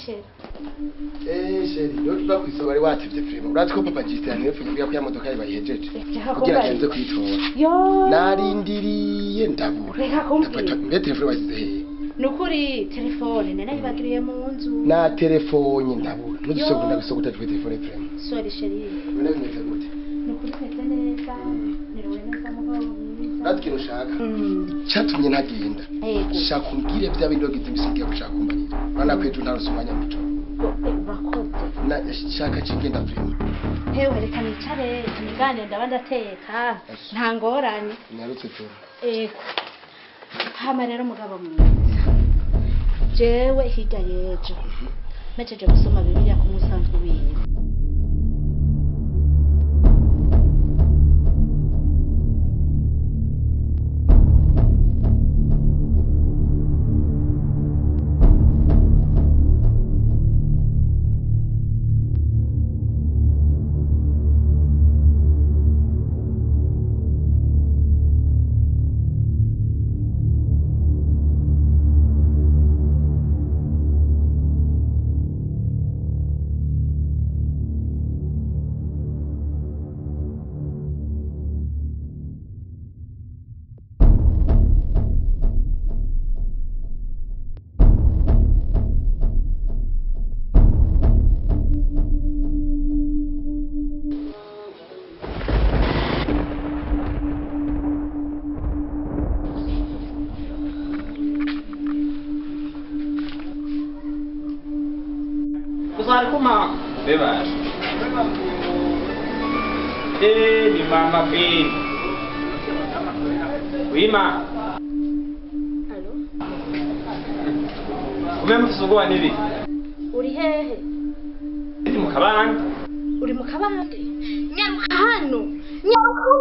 sheri. Sheri, yo tuba kwisaba wari watevye primo. Urazi ko papa Justin yafuye kugira ko ya modoka yibayihejeje. Kugira agenze kwitora. Yo. Narindiriye ndabura. Reka kumbwira. Mbe telefone wasize he? Nukuri telefone nayibagiriye mu nzu. Na telefone ndabura. Ntugisogunda ndagusogota twe telefone primo. Sorry sheri. None bimeze gute? Nukuri meze neza. Nirowe neza mugabo mwiza. Urazi kintu ushaka? Cyatumye ntagenda. Shaka umbwire bya bindi wagize imisigiye gushaka kumbarira. Bana kwejo ntarose umwanya muto. Urakoze. Na shaka kigenda primo. Hewe reka nicare tunigane ndaba ndateka. Nta ngorane. Nyarutse tu. Hama rero mugabo mwiza. Jewe hirya yejo. Mejeje gusoma Bibiliya ku musanzwe wiwe. Usar kuma bebas. Ni mama bin. Wima. Allo? Umemfusugwa nibi? Uri hehe? Ndi mu kabande. Uri mu kabande? Nyaruka hano. Nyaruka.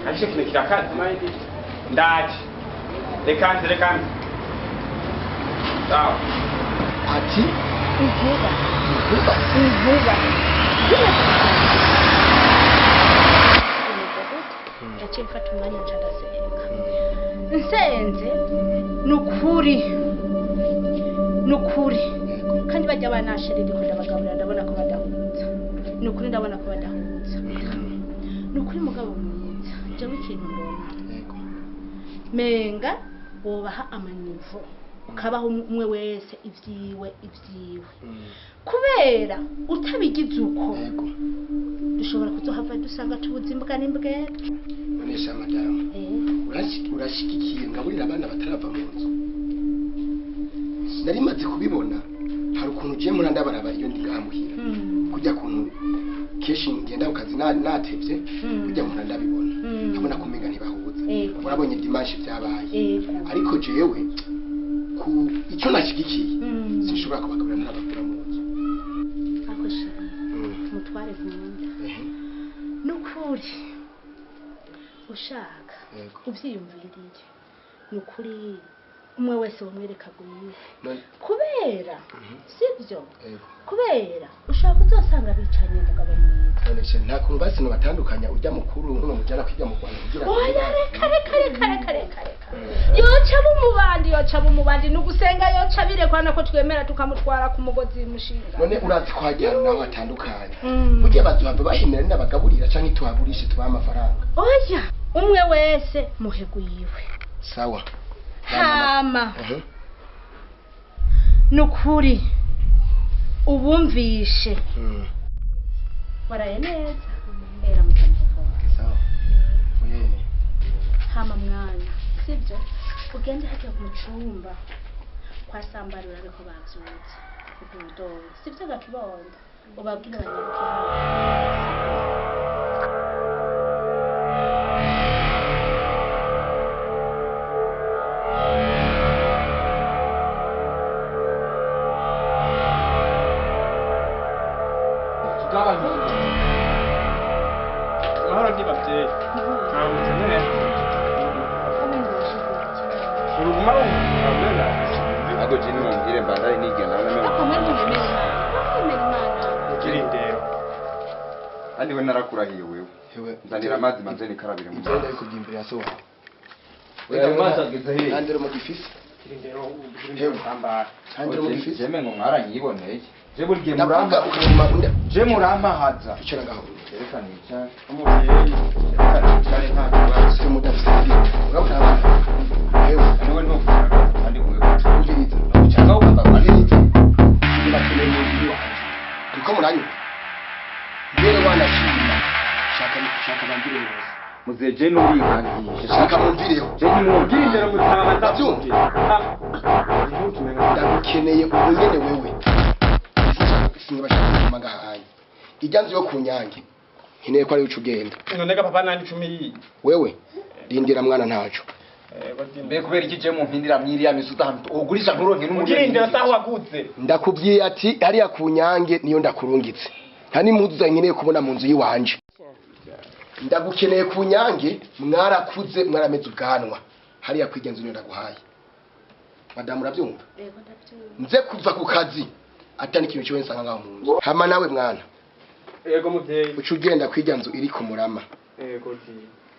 Aje kile kirakazi. Ndaje. Rekanze. Sawa. Ati? Inkuba. Yaciye mfata umwanya nca ndasenga. Nsenze nukuri kandi bajya banashirira ko ndabagaburira ndabona ko badahuza. Nukuri ndabona ko badahuza. Nukuri mugabo mwiza. Jewe ikintu mbona. Menga wobaha amanivo. Ukabaho umwe wese ivyiwe kubera utabigize uko dushobora kuzohava dusanga tubuzimbwa n'imbwera. None sha madam urashikikiye ngaburira abana batarava mu nzu. Nari maze kubibona hari ukuntu je muranda baraba iyo ndi ngamuhira kujya kuntu keshi ngenda ukazi natevye kujya muranda bibona abona kumenga ntibahuza urabonye dimanche byabaye ariko jewe ku icyo nashigikiye sinshobora kubagabura n'abakura mu nzu. Ako shari mutware nkunda nukuri ushaka uvyiyumviriye nukuri umwe wese wamwereka guyiwe kubera sivyo kubera ushaka kuzosanga bicanye mugabo mwiza. None se nta kuntu basi no batandukanya ujya mukuru no mujana kwiga mu Rwanda kugira oya reka yoca bumubandi nugusenga yoca birekwana ko twemera tukamutwara ku mugozi mushinga. None urazi kwajyana naho batandukanye burya bazuhava bahimera n'abagaburira canke tuhagurishe tubaha amafaranga. Oya umwe wese muhegu yiwe. Sawa. Hama nukuri ubumvishe waraye neza era mutamvuga. Sawa. Hama mwana sivyo ugende hajya mu cyumba kwa sambarura ariko bavyutse kubundo sivyo gakibondo ubabwira abanyaruke Ako chini mwingine baadaye nije naona mimi. Ako mwezi Kirindero. Hadi wewe narakurahiye wewe. Nzanira amazi manze nikarabire mu. Nzenda kugimbira so. Wewe amazi ageze he? Andero mu gifisi. hewe kandi jeme ngo mwaranyiboneye je buri gihe ndavuga murama ukaguma unda je murama haza icara ngaho reka nica umuvyeyi reka nicare nta kibazo se mudafite urabona abana hewe niwe ntuvuga kandi wewe umviriza ushaka wumva umviriza ndakeneye umubiri wanjye ariko muranywa mbere wanashima shaka bangire bose muzeje n'urikangisha shaka mumvireho je nimubwire Ndero mutama ndabyumva. ndagukeneye ubunyene wewe sinabashaka kumanga hanya ijya nzu yo kunyange nkeneye ko ari ucu ugenda None ga papa nandi 10 yi. wewe rindira mwana ntaco mbe kubera iki je mu mpindira mwiri ya misuta hantu ugurisha nturonke Ugirinde saho waguze. ndakubwiye ati hariya kunyange niyo ndakurungitse nta n'impuzu zankeneye kubona mu nzu yiwanje ndagukeneye kunyange mwarakuze mwarameze ubwanwa hariya kwigenza niyo ndaguhaye madamu urabyumva Yego ndabyumva. nze kuva ku kazi atani ikintu cyo nsanga ngaho mu nzu hama nawe mwana Yego muvyeyi. uca ugenda kwijya nzu iri ku murama Yego ti.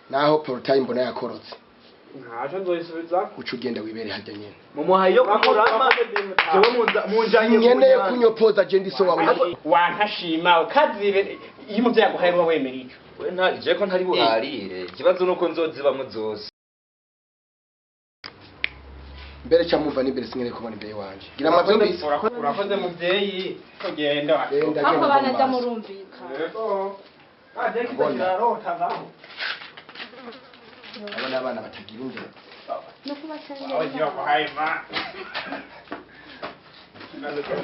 naho portail mbona yakorotse Nkaje nzoyisubiza. uca ugenda wibere hajya nyene mumuhaye yo kumurama jewe munjanye nkeneye kunyopoza je ndi so wawe Wantashima ukazibe iyo umuvyeyi aguhaye ruba wemera ico. we nta je ko ntari buharire ikibazo nuko nzozibamwe zose mbere cyamuva n'imbere sinkeneye kubona imbere wanje gira amavyumvise Urakoze muvyeyi. Kugenda. Genda, Ako genda bana mu za maso. murumvika. Yego. Aje kizarota ngaho. abo ni abana batagira ingero No kubasengera. Aho yo kuhaye ma.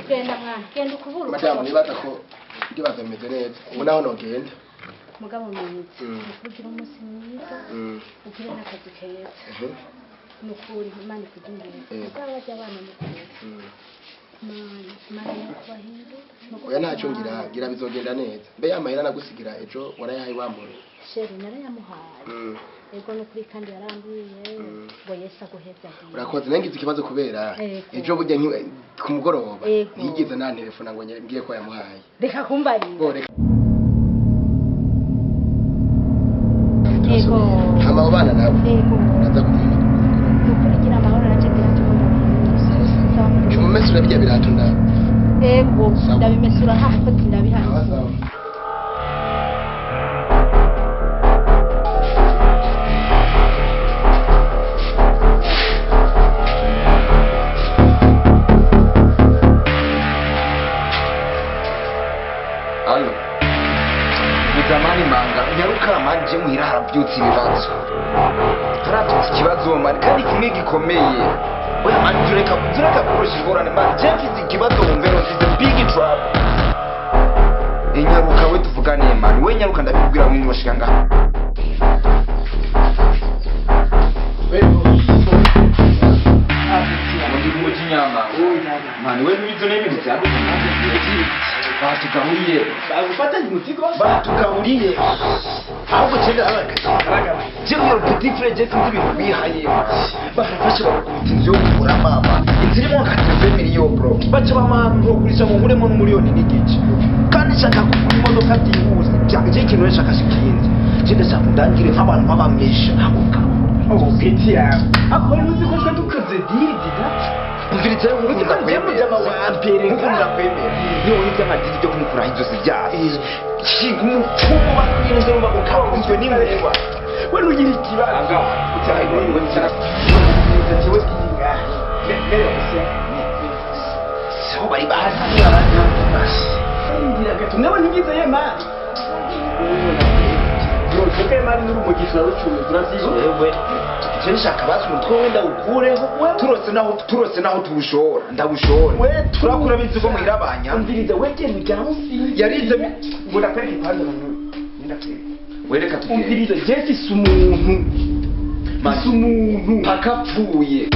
Genda mwana, genda ukubura. madamu nibaza ko ndibaza bimeze neza ubu naho nogenda Mugabo mwiza. Kugira umunsi mwiza. Ugire n'akazi keza. Nukuri Imana ikugirire. Mugabo bajya abana mukuru. Imana yakubahinde. oya ntacyo ngira bizogenda neza mbe yamahera nagusigira ejo warayahaye wambura Sheri narayamuhaye. Ego nukuri kandi yarambiye. Ngo Yesu aguheze agiye. urakoze nangize ikibazo kubera ejo burya ku mugoroba ntigeze na telefone ngo ngiye ko yamuhaye Reka kumbarira. reka Ego. hama abo bana nabo Ego. uraza kumenya Nukurigira amahoro naje biratuma. umumesi urabijya biratunda Ego. Ndabimesura nta mukozi ndabihana. sawa sawa Allo. Bizamani manga nyaruka manje muhira harabyutse ibibazo. Harabyutse ikibazo mani kandi kimwe gikomeye. Oya mani tureka kurusha ingorane mani je mfite ikibazo mu mbero mfite big trouble. Nyaruka we tuvugane mani we nyaruka ndabibwira mwini washika ngaha. Ndi muji nyama. Mani we nibizo n'ibintu byarukanye. Batugahuriye Bagufatanye umutigo. batugahuriye ahubwo cyenda abagaraga jewe yo petit frère je sinzi ibintu bihaye barafashe bakubita inzu yo kugura mama inzu irimo nka 3 miliyoni bro baca bamantu kugurisha mu muremo n'umuriyoni n'igice kandi shaka kugura imodoka byihuse cyangwa je ikintu nshaka shikindi je ndashaka ndangire nk'abantu babamesha Oh, Petia. Akora uzi ko twa dukoze deal dida. umvirize nkunda kwemera nkunda kwemera niyo wita amadini byo kumukura inzozi byazo shinga umupfumu bakwinjira mu bakabuzwe n'ingwa we nugira ikibanga cyane we cyane cyewe kinga mbere gusa so bari bahazi abantu basi Ngira gato nabona ngize yema. Yo kuke mari n'urumugisha rucume turavyizo. wewe je nshaka basi umutwe wenda ukureho turose naho tubushora ndabushora We turakura bizi ko mwirabanya Umviriza wegera ujyansi. yarize Ngura peke ipande bano. Ndakere. wereka tugende Umviriza je si umuntu. Masi umuntu akapfuye